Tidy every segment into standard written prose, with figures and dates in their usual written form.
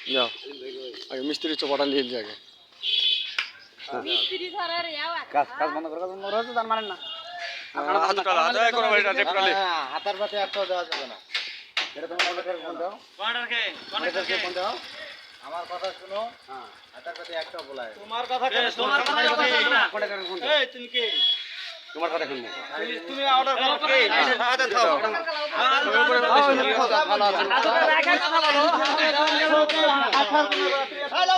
যাও আগে মিস্ত্রি চোপাটা নিয়ে যাগে মিস্ত্রি ধরার ইয়াওয়া কাজ কাজ বন্ধ করে রয়েছে তার মানে না হাতার পাতে একটাও দেওয়া যাবে না এটা তোমার অর্ডার ফোন দাও ফোন দাও আমার কথা শুনো হাতার পাতে একটাও বলায় তোমার কথা এই তুমি কে তোমার কথা শুনবো তুমি অর্ডার করো কে হাতে দাও হ্যালো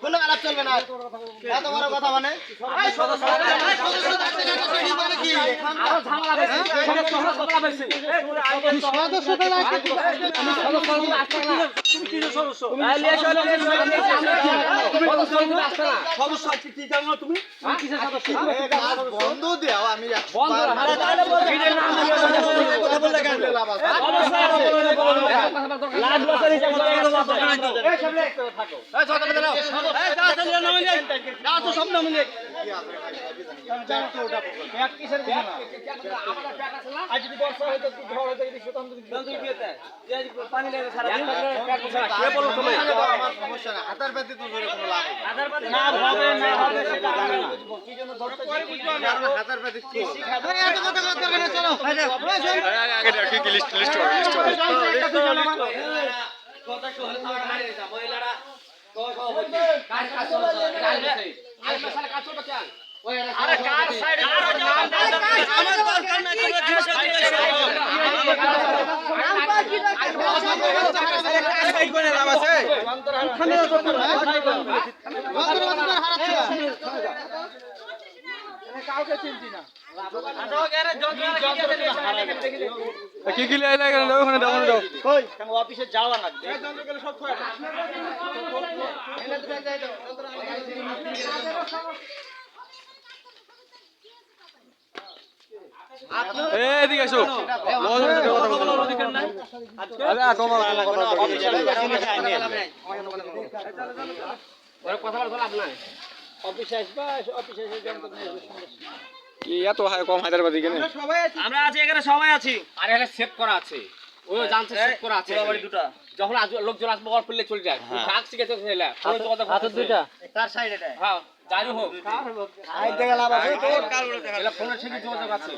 কোনো আলাপ চলবে না এত বড় কথা মানে এই সদস্য মানে কি আরো ঝামেলা বেশি ঝামেলা বেশি সদস্যটা লাগে আমি সদস্য আসছে না তুমি কি সদস্য সদস্য কি জানো তুমি কিসের সদস্য বন্ধ দাও আমি বন্ধ তাহলে কথা বললে কেন লাখ বছরই এই সামনে থাকো এই ছটা দাও এই যা চলে না মিলে যা তো সব না মিলে ব্যাগ কিসের বিনা আমরা ব্যাগ আছে না আজ যদি বর্ষা হয় তো ঝড় হয় তো যদি তখন যদি দিতে এই পানি লাগে সারা দিন ব্যাগ ছাড়া কে বলো তুমি আমার সমস্যা না হাতার পাতে তো ধরে কোনো লাভ হবে হাতার পাতে না হবে না হবে সেটা জানা না কি জন্য ধরতে হাতার পাতে কি শিখাবে এত কথা কথা করে চলো আগে দেখি কি লিস্ট করো কথা শহরে তো মারি না মহিলারা কাজ কাজ চলে আর মশলা কাজ চলবে কেন আরে কার সাইডে আমার দরকার না কোনো জিনিস সাইড করে লাভ আছে ওখানে কাউকে চিনতি না কি কি লাইলা গেল ওখানে দাও দাও কই কেন অফিসে যাওয়া লাগবে এই যন্ত্র গেলে সব থয় এনে তো যাই দাও যন্ত্র এদিকে আসো আরে তোমার কথা বলা লাভ নাই অফিসে আসবা অফিসে এসে যন্ত্র নিয়ে কি এত কম হায়দ্রাবাদি কেন আমরা আছি এখানে সবাই আছি আরে এখানে সেভ করা আছে ও জানছে সেভ করা আছে বাড়ি দুটো যখন লোকজন আসবে অর পড়লে চলে যায় কাজ শিখে তো হেলা হাতে দুটো তার সাইড এটা হ্যাঁ যাই হোক কার হোক আই দেখা লাভ আছে তো কার ফোনে ঠিকই যোগাযোগ আছে